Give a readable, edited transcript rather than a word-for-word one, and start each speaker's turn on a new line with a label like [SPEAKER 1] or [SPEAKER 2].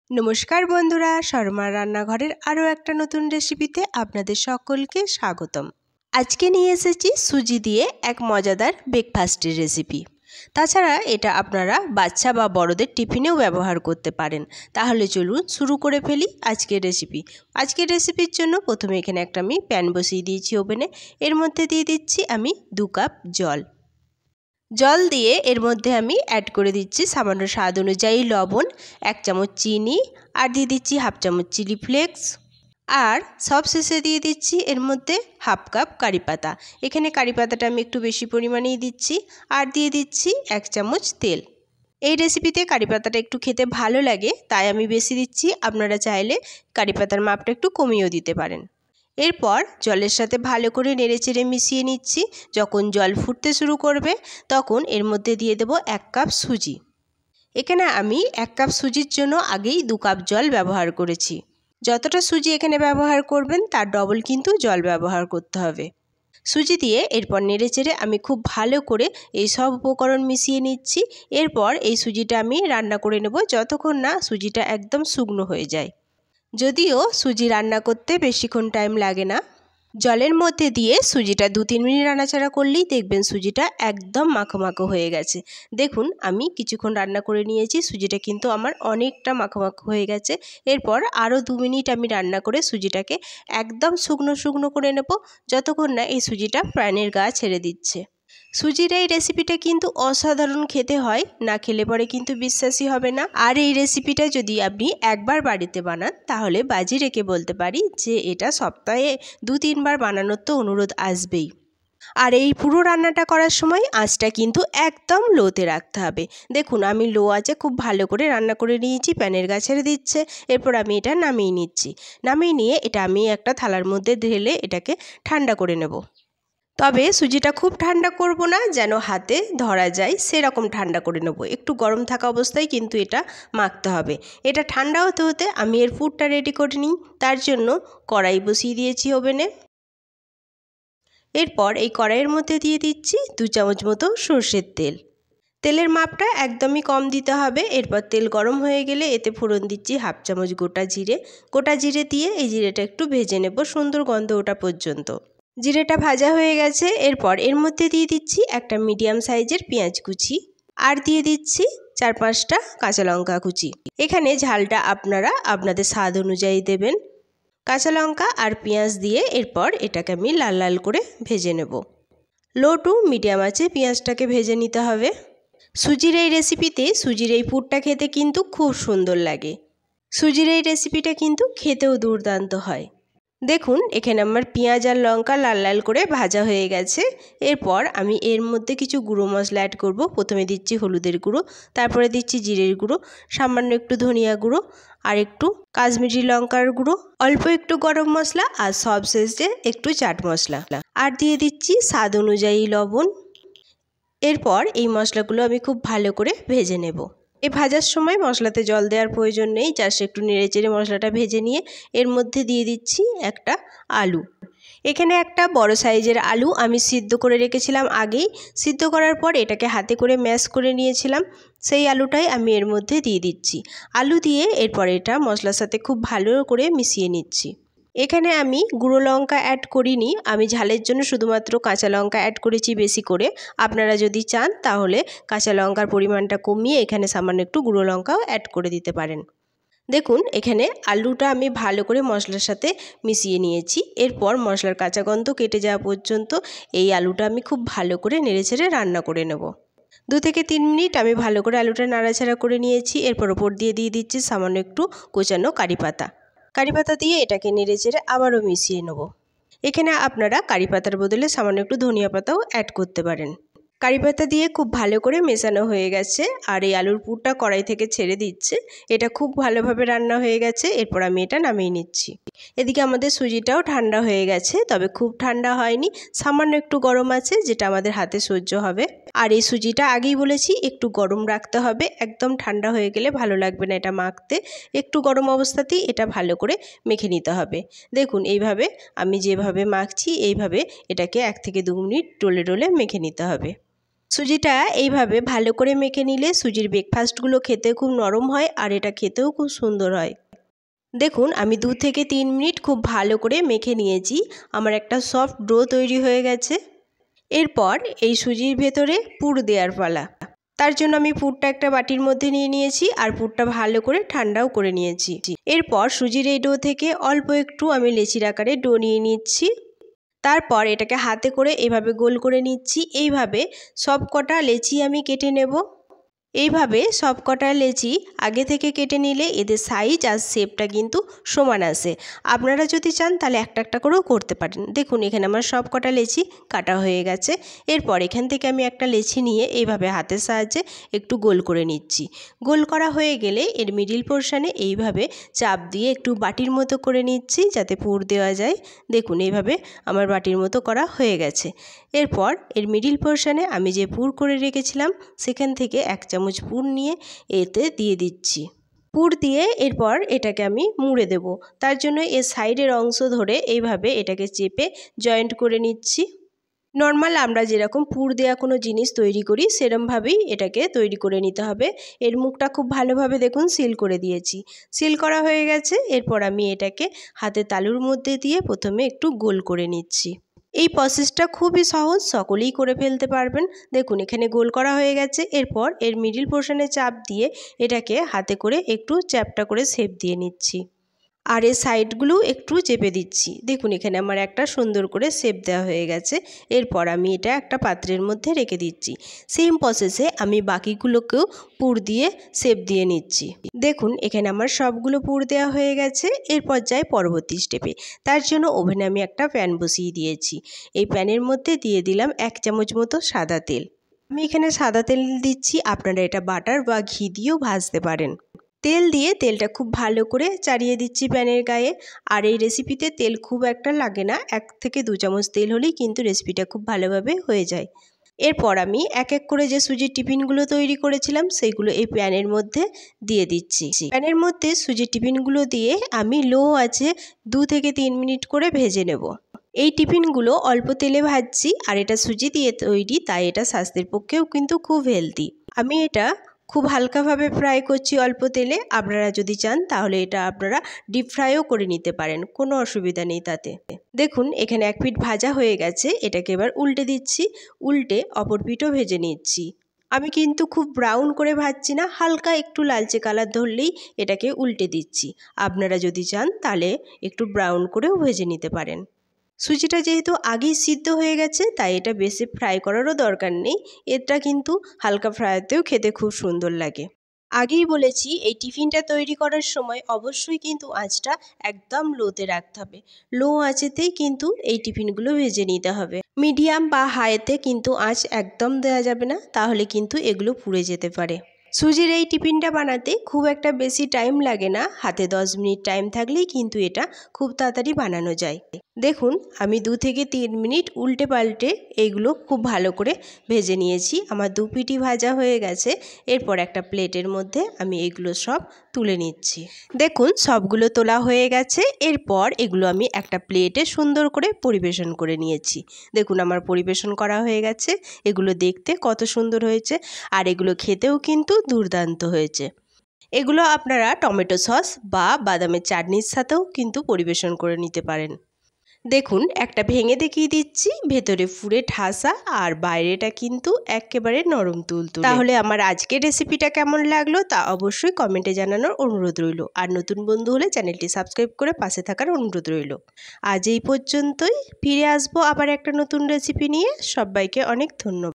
[SPEAKER 1] নমস্কার বন্ধুরা, শর্মার রান্নাঘরের আরও একটা নতুন রেসিপিতে আপনাদের সকলকে স্বাগতম। আজকে নিয়ে এসেছি সুজি দিয়ে এক মজাদার ব্রেকফাস্টের রেসিপি। তাছাড়া এটা আপনারা বাচ্চা বা বড়দের টিফিনেও ব্যবহার করতে পারেন। তাহলে চলুন শুরু করে ফেলি আজকের রেসিপি। আজকের রেসিপির জন্য প্রথমে এখানে একটা আমি প্যান বসিয়ে দিয়েছি ওভেনে। এর মধ্যে দিয়ে দিচ্ছি আমি 2 কাপ জল দিয়ে এর মধ্যে আমি অ্যাড করে দিচ্ছি সামান্য স্বাদ অনুযায়ী লবণ, 1 চামচ চিনি, আর দিয়ে দিচ্ছি 1/2 চামচ চিলি ফ্লেক্স, আর সব শেষে দিয়ে দিচ্ছি এর মধ্যে 1/2 কাপ কারি পাতা। এখানে কারি পাতাটা আমি একটু বেশি পরিমাণেই দিচ্ছি। আর দিয়ে দিচ্ছি 1 চামচ তেল। এই রেসিপিতে কারি পাতাটা একটু খেতে ভালো লাগে, তাই আমি বেশি দিচ্ছি। আপনারা চাইলে কারি পাতার মাপটা একটু কমিয়েও দিতে পারেন। এরপর জলের সাথে ভালো করে নেড়েচেড়ে মিশিয়ে নিচ্ছি। যখন জল ফুটতে শুরু করবে তখন এর মধ্যে দিয়ে দেব 1 কাপ সুজি। এখানে আমি 1 কাপ সুজির জন্য আগেই 2 কাপ জল ব্যবহার করেছি। যতটা সুজি এখানে ব্যবহার করবেন তার ডবল কিন্তু জল ব্যবহার করতে হবে। সুজি দিয়ে এরপর নেড়েচেড়ে আমি খুব ভালো করে এই সব উপকরণ মিশিয়ে নিচ্ছি। এরপর এই সুজিটা আমি রান্না করে নেব যতক্ষণ না সুজিটা একদম শুকনো হয়ে যায়। যদিও সুজি রান্না করতে বেশিক্ষণ টাইম লাগে না। জলের মধ্যে দিয়ে সুজিটা 2-3 মিনিট নাড়াচাড়া করলেই দেখবেন সুজিটা একদম মাখো মাখো হয়ে গেছে। দেখুন আমি কিছুক্ষণ রান্না করে নিয়েছি, সুজিটা কিন্তু আমার অনেকটা মাখো মাখো হয়ে গেছে। এরপর আরও 2 মিনিট আমি রান্না করে সুজিটাকে একদম শুকনো শুকনো করে নেব যতক্ষণ না এই সুজিটা প্যানের গা ছেড়ে দিচ্ছে। সুজির এই রেসিপিটা কিন্তু অসাধারণ খেতে হয়, না খেলে পরে কিন্তু বিশ্বাসই হবে না। আর এই রেসিপিটা যদি আপনি একবার বাড়িতে বানান তাহলে বাজি রেখে বলতে পারি যে এটা সপ্তাহে 2-3 বার বানানোর তো অনুরোধ আসবেই। আর এই পুরো রান্নাটা করার সময় আঁচটা কিন্তু একদম লোতে রাখতে হবে। দেখুন আমি লো আঁচে খুব ভালো করে রান্না করে নিয়েছি, প্যানের গা ছেড়ে দিচ্ছে। এরপর আমি এটা নামিয়ে নিচ্ছি। নামিয়ে নিয়ে এটা আমি একটা থালার মধ্যে ঢেলে এটাকে ঠান্ডা করে নেব। তবে সুজিটা খুব ঠান্ডা করব না, যেন হাতে ধরা যায় সেরকম ঠান্ডা করে নেব। একটু গরম থাকা অবস্থায় কিন্তু এটা মাখতে হবে। এটা ঠান্ডা হতে হতে আমি এর পুরটা রেডি করে নিই। তার জন্য কড়াই বসিয়ে দিয়েছি ওভেনে। এরপর এই কড়াইয়ের মধ্যে দিয়ে দিচ্ছি 2 চামচ মতো সর্ষের তেল। তেলের মাপটা একদমই কম দিতে হবে। এরপর তেল গরম হয়ে গেলে এতে ফোড়ন দিচ্ছি 1/2 চামচ গোটা জিরে। গোটা জিরে দিয়ে এই জিরেটা একটু ভেজে নেব সুন্দর গন্ধ ওঠা পর্যন্ত। জিরেটা ভাজা হয়ে গেছে। এরপর এর মধ্যে দিয়ে দিচ্ছি একটা মিডিয়াম সাইজের পেঁয়াজ কুচি, আর দিয়ে দিচ্ছি 4-5টা কাঁচা লঙ্কা কুচি। এখানে ঝালটা আপনারা আপনাদের স্বাদ অনুযায়ী দেবেন। কাঁচা লঙ্কা আর পেঁয়াজ দিয়ে এরপর এটাকে আমি লাল লাল করে ভেজে নেব। লো টু মিডিয়াম আঁচে পেঁয়াজটাকে ভেজে নিতে হবে। সুজির এই রেসিপিতে সুজির এই পুরটা খেতে কিন্তু খুব সুন্দর লাগে। সুজির এই রেসিপিটা কিন্তু খেতেও দুর্দান্ত হয়। দেখুন এখানে আমার পেঁয়াজ আর লঙ্কা লাল লাল করে ভাজা হয়ে গেছে। এরপর আমি এর মধ্যে কিছু গুঁড়ো মশলা অ্যাড করব। প্রথমে দিচ্ছি হলুদের গুঁড়ো, তারপরে দিচ্ছি জিরের গুঁড়ো, সামান্য একটু ধনিয়া গুঁড়ো, আর একটু কাশ্মীরি লঙ্কার গুঁড়ো, অল্প একটু গরম মশলা, আর সবশেষে একটু চাট মশলা, আর দিয়ে দিচ্ছি স্বাদ অনুযায়ী লবণ। এরপর এই মশলাগুলো আমি খুব ভালো করে ভেজে নেব। এই ভাজার সময় মশলাতে জল দেওয়ার প্রয়োজন নেই, জাস্ট একটু নেড়েচেড়ে মশলাটা ভেজে নিয়ে এর মধ্যে দিয়ে দিচ্ছি একটা আলু। এখানে একটা বড় সাইজের আলু আমি সিদ্ধ করে রেখেছিলাম আগেই। সিদ্ধ করার পর এটাকে হাতে করে ম্যাশ করে নিয়েছিলাম, সেই আলুটাই আমি এর মধ্যে দিয়ে দিচ্ছি। আলু দিয়ে এরপর এটা মশলার সাথে খুব ভালো করে মিশিয়ে নিচ্ছি। এখানে আমি গুঁড়ো লঙ্কা অ্যাড করিনি, আমি ঝালের জন্য শুধুমাত্র কাঁচা লঙ্কা অ্যাড করেছি বেশি করে। আপনারা যদি চান তাহলে কাঁচা লঙ্কার পরিমাণটা কমিয়ে এখানে সামান্য একটু গুঁড়ো লঙ্কাও অ্যাড করে দিতে পারেন। দেখুন এখানে আলুটা আমি ভালো করে মশলার সাথে মিশিয়ে নিয়েছি। এরপর মশলার কাঁচা গন্ধ কেটে যাওয়া পর্যন্ত এই আলুটা আমি খুব ভালো করে নেড়েচেড়ে রান্না করে নেব। 2 থেকে 3 মিনিট আমি ভালো করে আলুটা নাড়াচাড়া করে নিয়েছি। এরপর ওপর দিয়ে দিচ্ছি সামান্য একটু কোচানো কারি পাতা। কারি পাতা দিয়ে এটাকে নেড়েচেড়ে আবারও মিশিয়ে নেব। এখানে আপনারা কারি পাতার বদলে সামান্য একটু ধনিয়া পাতাও অ্যাড করতে পারেন। কারি পাতা দিয়ে খুব ভালো করে মেশানো হয়ে গেছে, আর এই আলুর পুরটা কড়াই থেকে ছেড়ে দিচ্ছে। এটা খুব ভালোভাবে রান্না হয়ে গেছে। এরপর আমি এটা নামিয়ে নিচ্ছি। এদিকে আমাদের সুজিটাও ঠান্ডা হয়ে গেছে, তবে খুব ঠান্ডা হয়নি, সামান্য একটু গরম আছে, যেটা আমাদের হাতে সহ্য হবে। আর এই সুজিটা আগেই বলেছি একটু গরম রাখতে হবে, একদম ঠান্ডা হয়ে গেলে ভালো লাগবে না এটা মাখতে। একটু গরম অবস্থাতেই এটা ভালো করে মেখে নিতে হবে। দেখুন এইভাবে আমি যেভাবে মাখছি এইভাবে এটাকে 1 থেকে 2 মিনিট ডলে ডলে মেখে নিতে হবে। সুজিটা এইভাবে ভালো করে মেখে নিলে সুজির ব্রেকফাস্টগুলো খেতে খুব নরম হয় আর এটা খেতেও খুব সুন্দর হয়। দেখুন আমি 2 থেকে 3 মিনিট খুব ভালো করে মেখে নিয়েছি। আমার একটা সফট ডো তৈরি হয়ে গেছে। এরপর এই সুজির ভেতরে পুর দেওয়ার পালা। তার জন্য আমি পুরটা একটা বাটির মধ্যে নিয়ে নিয়েছি আর পুরটা ভালো করে ঠান্ডাও করে নিয়েছি। এরপর সুজির এই ডো থেকে অল্প একটু আমি লেচির আকারে ডো নিয়ে নিচ্ছি। তারপর এটাকে হাতে করে এভাবে গোল করে নিচ্ছি। এইভাবে সব কটা লেচি আমি কেটে নেব। এইভাবে সব কটা লেচি আগে থেকে কেটে নিলে এদের সাইজ আর শেপটা কিন্তু সমান আসে। আপনারা যদি চান তাহলে একটা একটা করেও করতে পারেন। দেখুন এখানে আমার সব কটা লেচি কাটা হয়ে গেছে। এরপর এখান থেকে আমি একটা লেচি নিয়ে এইভাবে হাতের সাহায্যে একটু গোল করে নিচ্ছি। গোল করা হয়ে গেলে এর মিডিল পোর্শনে এইভাবে চাপ দিয়ে একটু বাটির মতো করে নিচ্ছি যাতে পুর দেওয়া যায়। দেখুন এইভাবে আমার বাটির মতো করা হয়ে গেছে। এরপর এর মিডিল পোর্শনে আমি যে পুর করে রেখেছিলাম সেখান থেকে 1 চামচ পুর নিয়ে এতে দিয়ে দিচ্ছি। পুর দিয়ে এরপর এটাকে আমি মুড়ে দেব। তার জন্য এর সাইডের অংশ ধরে এইভাবে এটাকে চেপে জয়েন্ট করে নিচ্ছি। নর্মাল আমরা যেরকম পুর দেওয়া কোনো জিনিস তৈরি করি সেরকমভাবেই এটাকে তৈরি করে নিতে হবে। এর মুখটা খুব ভালোভাবে দেখুন সিল করে দিয়েছি। সিল করা হয়ে গেছে। এরপর আমি এটাকে হাতে তালুর মধ্যে দিয়ে প্রথমে একটু গোল করে নিচ্ছি। এই প্রসেসটা খুবই সহজ, সকলেই করে ফেলতে পারবেন। দেখুন এখানে গোল করা হয়ে গেছে। এরপর এর মিডিল পোর্শনে চাপ দিয়ে এটাকে হাতে করে একটু চ্যাপ্টা করে শেপ দিয়ে নিচ্ছি আর এর সাইডগুলো একটু চেপে দিচ্ছি। দেখুন এখানে আমার একটা সুন্দর করে শেপ দেওয়া হয়ে গেছে। এরপর আমি এটা একটা পাত্রের মধ্যে রেখে দিচ্ছি। সেম প্রসেসে আমি বাকিগুলোকেও পুর দিয়ে শেপ দিয়ে নিচ্ছি। দেখুন এখানে আমার সবগুলো পুর দেওয়া হয়ে গেছে। এরপর যাই পরবর্তী স্টেপে। তার জন্য ওভেনে আমি একটা প্যান বসিয়ে দিয়েছি। এই প্যানের মধ্যে দিয়ে দিলাম 1 চামচ মতো সাদা তেল। আমি এখানে সাদা তেল দিচ্ছি, আপনারা এটা বাটার বা ঘি দিয়েও ভাজতে পারেন। তেল দিয়ে তেলটা খুব ভালো করে চাড়িয়ে দিচ্ছি প্যানের গায়ে। আর এই রেসিপিতে তেল খুব একটা লাগে না, 1 থেকে 2 চামচ তেল হলেই কিন্তু রেসিপিটা খুব ভালোভাবে হয়ে যায়। এরপর আমি এক এক করে যে সুজির টিফিনগুলো তৈরি করেছিলাম সেইগুলো এই প্যানের মধ্যে দিয়ে দিচ্ছি। প্যানের মধ্যে সুজির টিফিনগুলো দিয়ে আমি লো আঁচে 2 থেকে 3 মিনিট করে ভেজে নেব। এই টিফিনগুলো অল্প তেলে ভাজছি আর এটা সুজি দিয়ে তৈরি, তাই এটা স্বাস্থ্যের পক্ষেও কিন্তু খুব হেলদি। আমি এটা খুব হালকাভাবে ফ্রাই করছি অল্প তেলে। আপনারা যদি চান তাহলে এটা আপনারা ডিপ ফ্রাইও করে নিতে পারেন, কোনো অসুবিধা নেই তাতে। দেখুন এখানে 1 পিঠ ভাজা হয়ে গেছে। এটাকে এবার উল্টে দিচ্ছি। উল্টে অপর পিঠও ভেজে নিচ্ছি। আমি কিন্তু খুব ব্রাউন করে ভাজছি না, হালকা একটু লালচে কালার ধরলেই এটাকে উল্টে দিচ্ছি। আপনারা যদি চান তাহলে একটু ব্রাউন করেও ভেজে নিতে পারেন। সুজিটা যেহেতু আগেই সিদ্ধ হয়ে গেছে তাই এটা বেশি ফ্রাই করারও দরকার নেই। এটা কিন্তু হালকা ফ্রাইতেও খেতে খুব সুন্দর লাগে। আগেই বলেছি এই টিফিনটা তৈরি করার সময় অবশ্যই কিন্তু আঁচটা একদম লোতে রাখতে হবে। লো আঁচেতেই কিন্তু এই টিফিনগুলো ভেজে নিতে হবে। মিডিয়াম বা হাইতে কিন্তু আঁচ একদম দেওয়া যাবে না, তাহলে কিন্তু এগুলো পুড়ে যেতে পারে। সুজির এই টিফিনটা বানাতে খুব একটা বেশি টাইম লাগে না, হাতে 10 মিনিট টাইম থাকলেই কিন্তু এটা খুব তাড়াতাড়ি বানানো যায়। দেখুন আমি 2 থেকে 3 মিনিট উল্টে পাল্টে এইগুলো খুব ভালো করে ভেজে নিয়েছি। আমার 2 পিঠই ভাজা হয়ে গেছে। এরপর একটা প্লেটের মধ্যে আমি এগুলো সব তুলে নিচ্ছি। দেখুন সবগুলো তোলা হয়ে গেছে। এরপর এগুলো আমি একটা প্লেটে সুন্দর করে পরিবেশন করে নিয়েছি। দেখুন আমার পরিবেশন করা হয়ে গেছে। এগুলো দেখতে কত সুন্দর হয়েছে আর এগুলো খেতেও কিন্তু দুর্দান্ত হয়েছে। এগুলো আপনারা টমেটো সস বা বাদামের চাটনির সাথেও কিন্তু পরিবেশন করে নিতে পারেন। দেখুন একটা ভেঙে দেখিয়ে দিচ্ছি, ভেতরে পুরে ঠাসা আর বাইরেটা কিন্তু একেবারে নরম তুলতুলে। তাহলে আমার আজকের রেসিপিটা কেমন লাগলো তা অবশ্যই কমেন্টে জানানোর অনুরোধ রইল। আর নতুন বন্ধু হলে চ্যানেলটি সাবস্ক্রাইব করে পাশে থাকার অনুরোধ রইল। আজ এই পর্যন্তই, ফিরে আসবো আবার একটা নতুন রেসিপি নিয়ে। সবাইকে অনেক ধন্যবাদ।